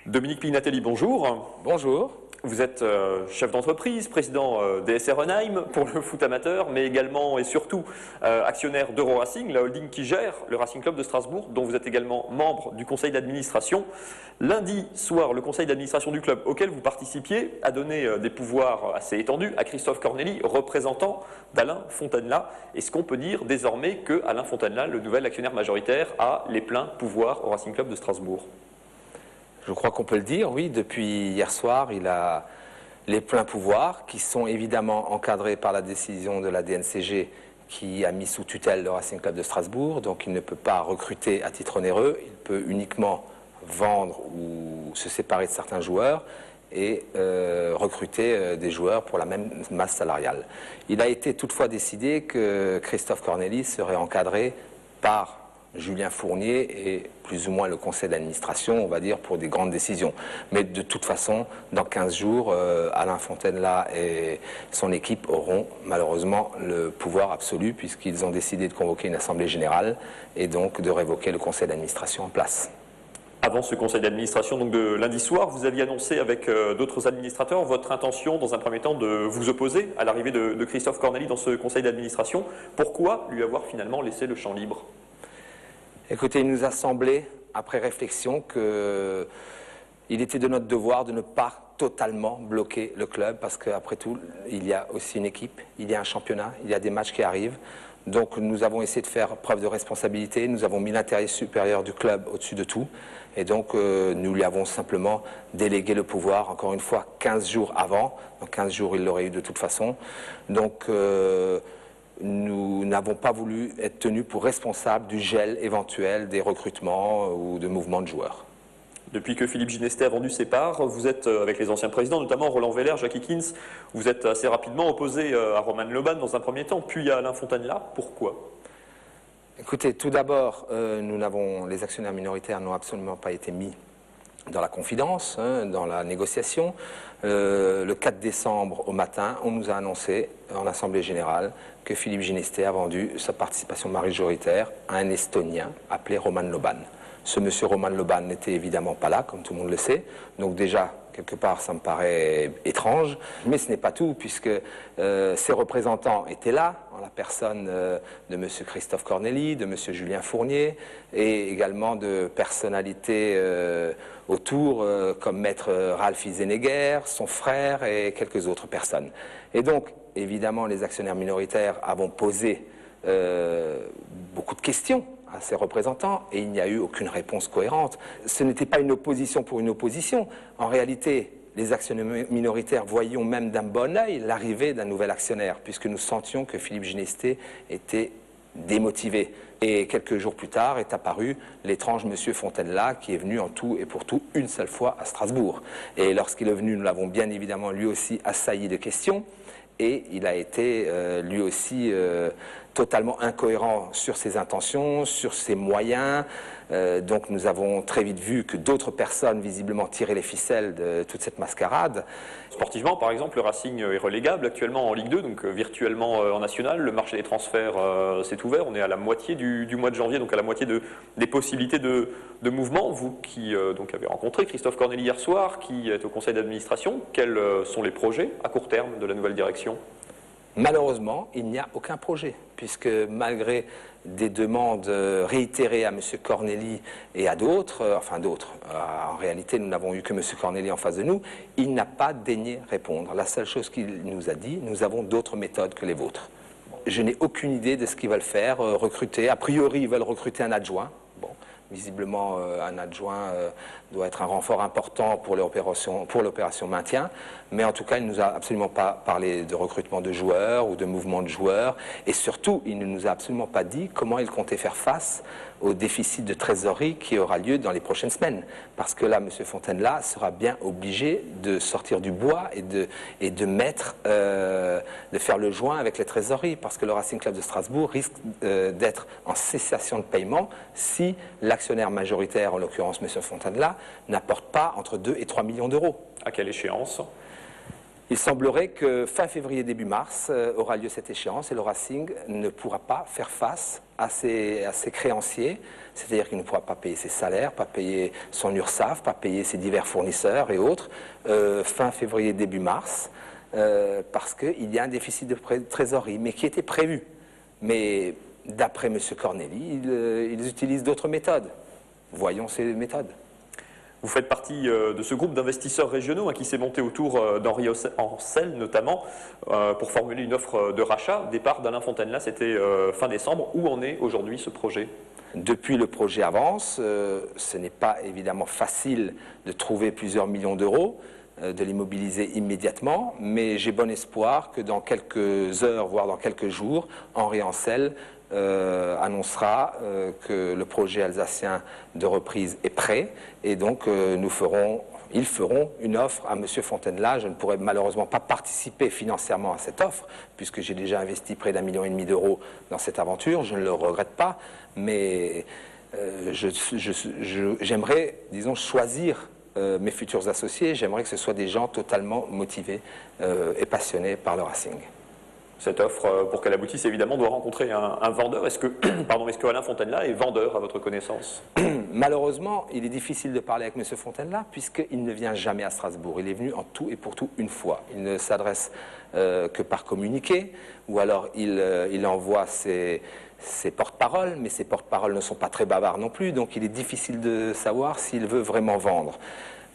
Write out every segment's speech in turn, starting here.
Dominique Pignatelli, bonjour. Bonjour. Vous êtes chef d'entreprise, président d'ESR Renheim pour le foot amateur, mais également et surtout actionnaire d'Euro-Racing, la holding qui gère le Racing Club de Strasbourg, dont vous êtes également membre du conseil d'administration. Lundi soir, le conseil d'administration du club auquel vous participiez a donné des pouvoirs assez étendus à Christophe Corneli, représentant d'Alain Fontanella. Est-ce qu'on peut dire désormais que Alain Fontanella, le nouvel actionnaire majoritaire, a les pleins pouvoirs au Racing Club de Strasbourg ? Je crois qu'on peut le dire, oui. Depuis hier soir, il a les pleins pouvoirs qui sont évidemment encadrés par la décision de la DNCG qui a mis sous tutelle le Racing Club de Strasbourg. Donc il ne peut pas recruter à titre onéreux, il peut uniquement vendre ou se séparer de certains joueurs et recruter des joueurs pour la même masse salariale. Il a été toutefois décidé que Christophe Corneli serait encadré par Julien Fournier et plus ou moins le conseil d'administration, on va dire, pour des grandes décisions. Mais de toute façon, dans 15 jours, Alain Fontanella et son équipe auront malheureusement le pouvoir absolu puisqu'ils ont décidé de convoquer une assemblée générale et donc de révoquer le conseil d'administration en place. Avant ce conseil d'administration, donc de lundi soir, vous aviez annoncé avec d'autres administrateurs votre intention, dans un premier temps, de vous opposer à l'arrivée de Christophe Corneli dans ce conseil d'administration. Pourquoi lui avoir finalement laissé le champ libre ? Écoutez, il nous a semblé, après réflexion, qu'il était de notre devoir de ne pas totalement bloquer le club, parce qu'après tout, il y a aussi une équipe, il y a un championnat, il y a des matchs qui arrivent. Donc nous avons essayé de faire preuve de responsabilité, nous avons mis l'intérêt supérieur du club au-dessus de tout, et donc nous lui avons simplement délégué le pouvoir, encore une fois, 15 jours avant. Dans 15 jours, il l'aurait eu de toute façon. Donc nous n'avons pas voulu être tenus pour responsables du gel éventuel des recrutements ou de mouvements de joueurs. Depuis que Philippe Ginestez a vendu ses parts, vous êtes, avec les anciens présidents, notamment Roland Weller, Jacques Hickins, vous êtes assez rapidement opposé à Roman Loban dans un premier temps, puis à Alain Fontanella. Pourquoi ? Écoutez, tout d'abord, les actionnaires minoritaires n'ont absolument pas été mis dans la confidence, dans la négociation. Le 4 décembre au matin, on nous a annoncé en Assemblée Générale que Philippe Ginestez a vendu sa participation majoritaire à un Estonien appelé Roman Loban. Ce monsieur Roman Loban n'était évidemment pas là, comme tout le monde le sait. Donc déjà, quelque part, ça me paraît étrange. Mais ce n'est pas tout, puisque ses représentants étaient là, en la personne de monsieur Christophe Corneli, de monsieur Julien Fournier, et également de personnalités autour, comme maître Ralph Isenegger, son frère et quelques autres personnes. Et donc, évidemment, les actionnaires minoritaires avons posé beaucoup de questions à ses représentants et il n'y a eu aucune réponse cohérente. Ce n'était pas une opposition pour une opposition. En réalité, les actionnaires minoritaires voyions même d'un bon œil l'arrivée d'un nouvel actionnaire puisque nous sentions que Philippe Ginestez était démotivé. Et quelques jours plus tard est apparu l'étrange monsieur Fontanella qui est venu en tout et pour tout une seule fois à Strasbourg. Et lorsqu'il est venu, nous l'avons bien évidemment lui aussi assailli de questions. Et il a été lui aussi totalement incohérent sur ses intentions, sur ses moyens. Donc nous avons très vite vu que d'autres personnes visiblement tiraient les ficelles de toute cette mascarade. Sportivement, par exemple, le Racing est relégable actuellement en Ligue 2, donc virtuellement en National. Le marché des transferts s'est ouvert. On est à la moitié du mois de janvier, donc à la moitié des possibilités de mouvement. Vous qui donc avez rencontré Christophe Corneli hier soir, qui est au conseil d'administration, quels sont les projets à court terme de la nouvelle direction ? Malheureusement, il n'y a aucun projet, puisque malgré des demandes réitérées à M. Corneli et à d'autres, en réalité nous n'avons eu que M. Corneli en face de nous, il n'a pas daigné répondre. La seule chose qu'il nous a dit, nous avons d'autres méthodes que les vôtres. Je n'ai aucune idée de ce qu'ils veulent faire, recruter. A priori, ils veulent recruter un adjoint. Bon, visiblement, un adjoint doit être un renfort important pour l'opération maintien. Mais en tout cas, il ne nous a absolument pas parlé de recrutement de joueurs ou de mouvement de joueurs. Et surtout, il ne nous a absolument pas dit comment il comptait faire face au déficit de trésorerie qui aura lieu dans les prochaines semaines. Parce que là, M. Fontanella sera bien obligé de sortir du bois et de faire le joint avec les trésoreries. Parce que le Racing Club de Strasbourg risque d'être en cessation de paiement si l'actionnaire majoritaire, en l'occurrence M. Fontanella, n'apporte pas entre 2 et 3 millions d'euros. À quelle échéance ? Il semblerait que fin février, début mars, aura lieu cette échéance et le Racing ne pourra pas faire face à ses créanciers, c'est-à-dire qu'il ne pourra pas payer ses salaires, pas payer son URSSAF, pas payer ses divers fournisseurs et autres, fin février, début mars, parce qu'il y a un déficit de trésorerie, mais qui était prévu. Mais d'après M. Corneli, ils utilisent d'autres méthodes. Voyons ces méthodes. Vous faites partie de ce groupe d'investisseurs régionaux qui s'est monté autour d'Henri Ancel notamment pour formuler une offre de rachat. Départ d'Alain Fontaine-là, c'était fin décembre. Où en est aujourd'hui ce projet? Depuis, le projet avance. Ce n'est pas évidemment facile de trouver plusieurs millions d'euros, de les mobiliser immédiatement, mais j'ai bon espoir que dans quelques heures, voire dans quelques jours, Henri Ancel annoncera que le projet alsacien de reprise est prêt et donc ils feront une offre à M. Fontaine-là. Je ne pourrai malheureusement pas participer financièrement à cette offre puisque j'ai déjà investi près d'1,5 million d'euros dans cette aventure. Je ne le regrette pas, mais j'aimerais, disons, choisir mes futurs associés. J'aimerais que ce soient des gens totalement motivés et passionnés par le Racing. Cette offre, pour qu'elle aboutisse, évidemment, doit rencontrer un vendeur. Est-ce que, est-ce que Alain Fontaine-là est vendeur, à votre connaissance? Malheureusement, il est difficile de parler avec M. Fontaine-là, puisqu'il ne vient jamais à Strasbourg. Il est venu en tout et pour tout une fois. Il ne s'adresse que par communiqué, ou alors il envoie ses porte-paroles, mais ses porte-paroles ne sont pas très bavards non plus, donc il est difficile de savoir s'il veut vraiment vendre.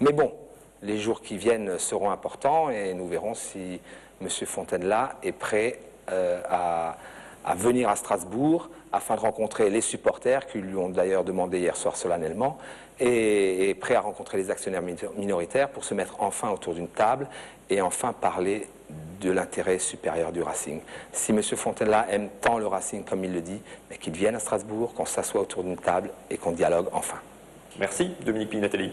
Mais bon, les jours qui viennent seront importants, et nous verrons si M. Fontaine-là est prêt à venir à Strasbourg afin de rencontrer les supporters qui lui ont d'ailleurs demandé hier soir solennellement et prêt à rencontrer les actionnaires minoritaires pour se mettre enfin autour d'une table et enfin parler de l'intérêt supérieur du Racing. Si M. Fontaine-là aime tant le Racing comme il le dit, mais qu'il vienne à Strasbourg, qu'on s'assoie autour d'une table et qu'on dialogue enfin. Merci Dominique Pignatelli.